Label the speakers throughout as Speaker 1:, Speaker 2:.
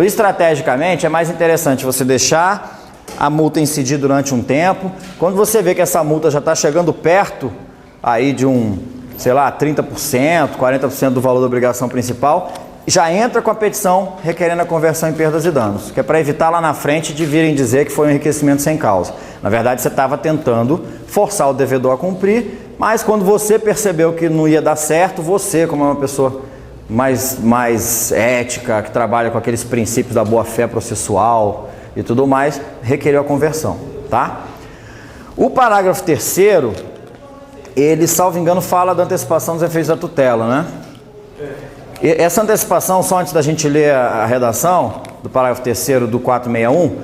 Speaker 1: Estrategicamente, é mais interessante você deixar a multa incidir durante um tempo. Quando você vê que essa multa já está chegando perto aí de sei lá, 30%, 40% do valor da obrigação principal, já entra com a petição requerendo a conversão em perdas e danos, que é para evitar lá na frente de virem dizer que foi um enriquecimento sem causa. Na verdade, você estava tentando forçar o devedor a cumprir, mas quando você percebeu que não ia dar certo, você, como é uma pessoa mais ética, que trabalha com aqueles princípios da boa-fé processual e tudo mais, requeriu a conversão, tá? O parágrafo 3º, ele, salvo engano, fala da antecipação dos efeitos da tutela, né? E essa antecipação, só antes da gente ler a redação do parágrafo 3º do 461,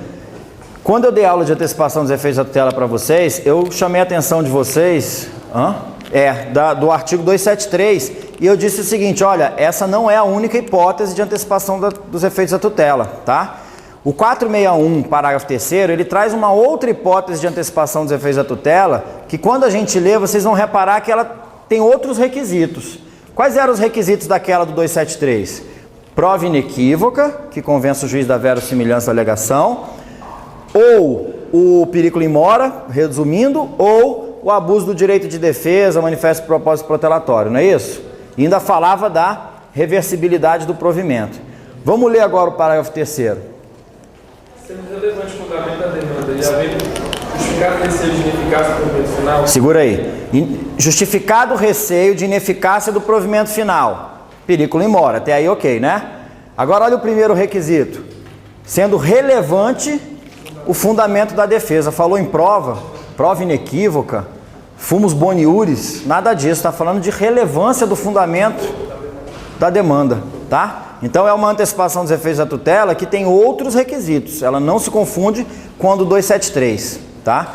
Speaker 1: quando eu dei aula de antecipação dos efeitos da tutela para vocês, eu chamei a atenção de vocês do artigo 273, e eu disse o seguinte: olha, essa não é a única hipótese de antecipação dos efeitos da tutela, tá? O 461, parágrafo 3º, ele traz uma outra hipótese de antecipação dos efeitos da tutela, que quando a gente lê, vocês vão reparar que ela tem outros requisitos. Quais eram os requisitos daquela do 273? Prova inequívoca, que convença o juiz da verossimilhança da alegação, ou o periculo in mora, resumindo, ou o abuso do direito de defesa, manifesto de propósito protelatório, não é isso? E ainda falava da reversibilidade do provimento. Vamos ler agora o parágrafo 3º.
Speaker 2: Sendo relevante o fundamento da demanda e havendo justificado receio de ineficácia do provimento final...
Speaker 1: Segura aí. Justificado o receio de ineficácia do provimento final. Periculo in mora. Até aí ok, né? Agora olha o primeiro requisito. Sendo relevante o fundamento da defesa. Falou em prova inequívoca, fumus boniuris, nada disso. Está falando de relevância do fundamento da demanda, tá? Então é uma antecipação dos efeitos da tutela que tem outros requisitos. Ela não se confunde com a do 273, tá?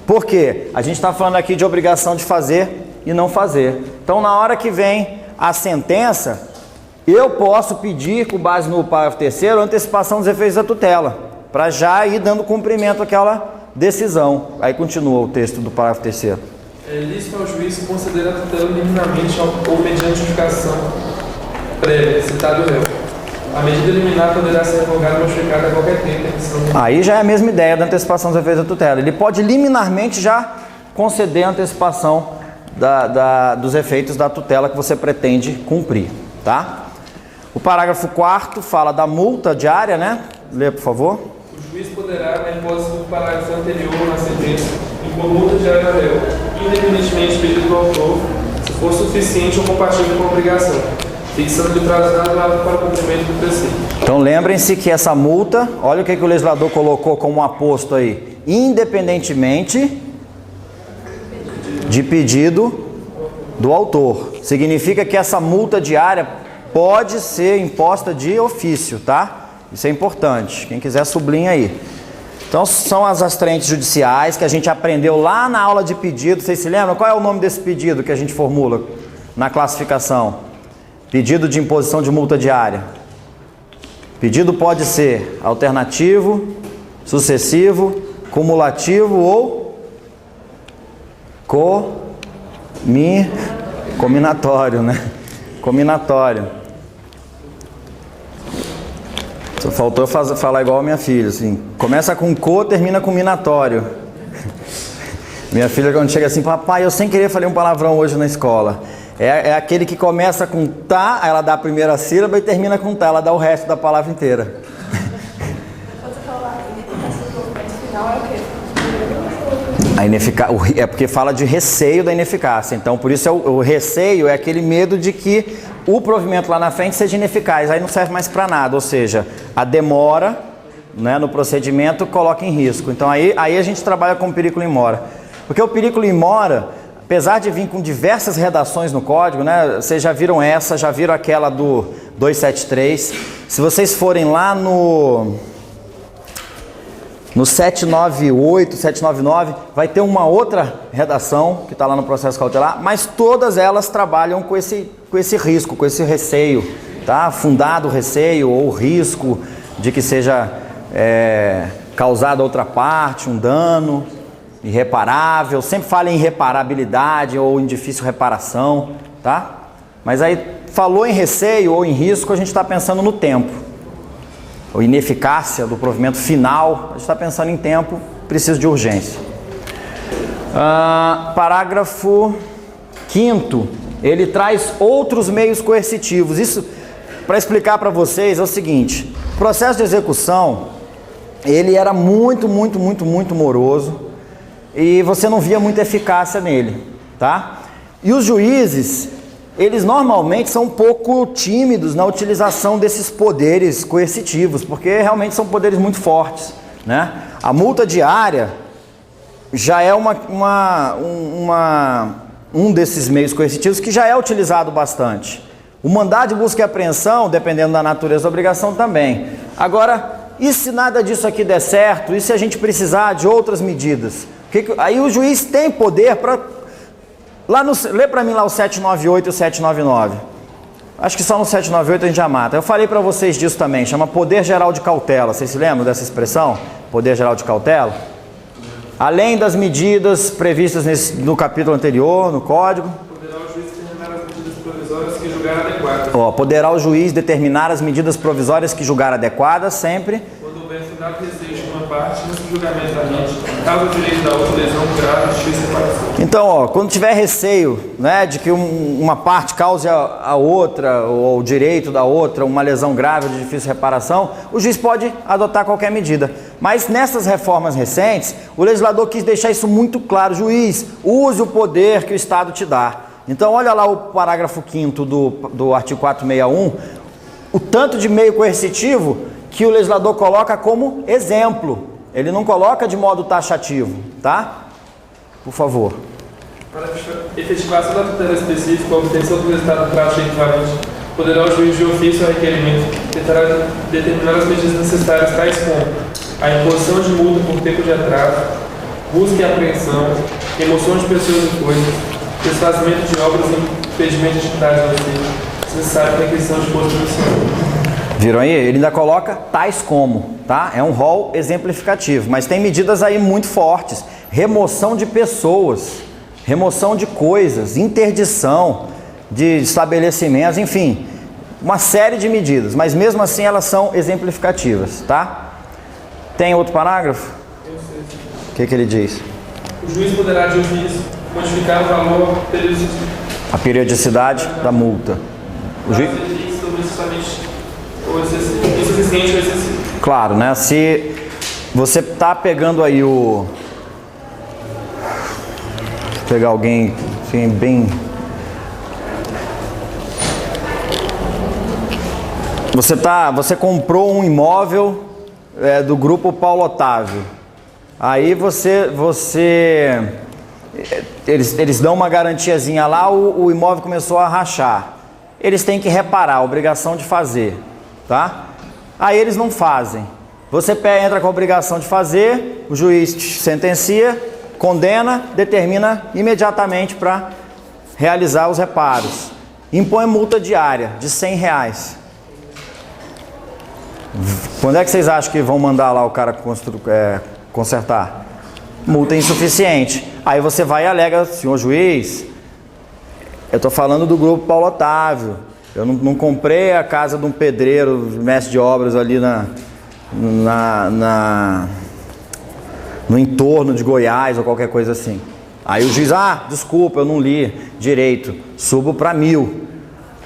Speaker 1: Por quê? A gente está falando aqui de obrigação de fazer e não fazer. Então, na hora que vem a sentença, eu posso pedir, com base no parágrafo 3º, antecipação dos efeitos da tutela, para já ir dando cumprimento àquela decisão. Aí continua o texto do parágrafo 3º.
Speaker 2: É lícito ao juiz conceder a tutela liminarmente ou mediante justificação prévia, citado o réu. A medida liminar poderá ser revogada ou modificada a qualquer tempo.
Speaker 1: Aí já é a mesma ideia da antecipação dos efeitos da tutela. Ele pode liminarmente já conceder a antecipação dos efeitos da tutela que você pretende cumprir, tá? O parágrafo 4º fala da multa diária, né? Lê, por favor.
Speaker 2: O juiz poderá, na hipótese do parágrafo anterior na sentença, impor multa diária ao réu, independentemente do pedido do autor, se for suficiente ou compatível com a obrigação, fixando-lhe prazo razoável para o cumprimento do preceito.
Speaker 1: Então lembrem-se que essa multa, olha o que o legislador colocou como aposto aí, independentemente de pedido do autor. Significa que essa multa diária pode ser imposta de ofício, tá? Isso é importante, quem quiser sublinha aí. Então são as astraentes judiciais que a gente aprendeu lá na aula de pedido. Vocês se lembram? Qual é o nome desse pedido que a gente formula na classificação? Pedido de imposição de multa diária. Pedido pode ser alternativo, sucessivo, cumulativo ou cominatório, né? Cominatório. Só faltou falar igual a minha filha, assim. Começa com termina com minatório. Minha filha, quando chega assim, papai, eu sem querer falei um palavrão hoje na escola. É aquele que começa com tá, ela dá a primeira sílaba e termina com tá, ela dá o resto da palavra inteira.
Speaker 3: Quando você fala ineficácia do provimento final, é o quê?
Speaker 1: É porque fala de receio da ineficácia. Então, por isso o receio é aquele medo de que o provimento lá na frente seja ineficaz. Aí não serve mais para nada, ou seja, a demora, né, no procedimento coloca em risco. Então aí a gente trabalha com o periculo in mora. Porque o periculo in mora, apesar de vir com diversas redações no código, né? Vocês já viram essa, já viram aquela do 273. Se vocês forem lá no 798, 799, vai ter uma outra redação que está lá no processo cautelar, mas todas elas trabalham com esse risco, com esse receio, tá? Fundado receio ou risco de que seja causado a outra parte, um dano irreparável. Sempre fala em irreparabilidade ou em difícil reparação, tá? Mas aí falou em receio ou em risco, a gente está pensando no tempo. ou ineficácia do provimento final, a gente está pensando em tempo, precisa de urgência. Parágrafo 5º, ele traz outros meios coercitivos. Isso, para explicar para vocês, é o seguinte: o processo de execução, ele era muito moroso e você não via muita eficácia nele, tá? E os juízes, eles normalmente são um pouco tímidos na utilização desses poderes coercitivos, porque realmente são poderes muito fortes, né? A multa diária já é um desses meios coercitivos que já é utilizado bastante. O mandado de busca e apreensão, dependendo da natureza da obrigação, também. Agora, e se nada disso aqui der certo? E se a gente precisar de outras medidas? Aí o juiz tem poder para... Lê para mim lá o 798 e o 799. Acho que só no 798 a gente já mata. Eu falei para vocês disso também, chama poder geral de cautela. Vocês se lembram dessa expressão? Poder geral de cautela? Além das medidas previstas no capítulo anterior, no Código.
Speaker 2: Poderá o juiz determinar as medidas provisórias que julgar adequadas.
Speaker 1: Poderá o juiz determinar as medidas provisórias que julgar adequadas, sempre.
Speaker 2: Quando houver fundado receio de uma parte, no julgamento da mente, causa o direito da outra lesão grave, justiça e separação.
Speaker 1: Então, quando tiver receio, né, de que uma parte cause a outra, ou o direito da outra, uma lesão grave de difícil reparação, o juiz pode adotar qualquer medida. Mas nessas reformas recentes, o legislador quis deixar isso muito claro: juiz, use o poder que o Estado te dá. Então, olha lá o parágrafo 5º do artigo 461, o tanto de meio coercitivo que o legislador coloca como exemplo. Ele não coloca de modo taxativo, tá? Por favor.
Speaker 2: Para efetivação da tutela específica, a obtenção do resultado prático equivalente, poderá o juiz de ofício ao requerimento determinar as medidas necessárias, tais como a imposição de multa por tempo de atraso, busca e apreensão, remoção de pessoas e coisas, desfazimento de obras e impedimento de atividades do ofício, se necessário para a requisição de posto judicial.
Speaker 1: Viram aí? Ele ainda coloca tais como, tá? É um rol exemplificativo, mas tem medidas aí muito fortes: remoção de pessoas, remoção de coisas, interdição de estabelecimentos, enfim, uma série de medidas, mas mesmo assim elas são exemplificativas, tá? Tem outro parágrafo? O que ele diz?
Speaker 2: O juiz poderá, de ofício, modificar o valor,
Speaker 1: a periodicidade da multa. O juiz...
Speaker 2: insuficiente ou excessivo.
Speaker 1: Claro, né? Se você tá pegando aí o... Vou pegar alguém assim, bem... Você comprou um imóvel do grupo Paulo Otávio. Aí eles dão uma garantiazinha lá, o imóvel começou a rachar. Eles têm que reparar, a obrigação de fazer, tá? Aí eles não fazem. Você entra com a obrigação de fazer, o juiz te sentencia, condena, determina imediatamente para realizar os reparos. Impõe multa diária de R$100. Quando é que vocês acham que vão mandar lá o cara consertar? Multa insuficiente. Aí você vai e alega: senhor juiz, eu estou falando do grupo Paulo Otávio. Eu não comprei a casa de um pedreiro, mestre de obras ali no entorno de Goiás ou qualquer coisa assim. Aí o juiz: desculpa, eu não li direito, subo para 1.000.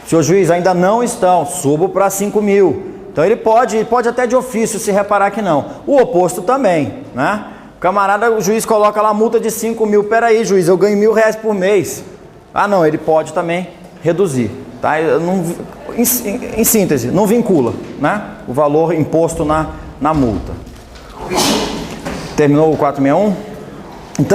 Speaker 1: Senhor juiz, ainda não estão, subo para 5.000. Então ele pode até de ofício se reparar que não. O oposto também, né? O juiz coloca lá multa de 5.000. Peraí, juiz, eu ganho R$1.000 por mês. Não, ele pode também reduzir, tá? Em síntese, não vincula, né, o valor imposto na multa. Terminou o 461?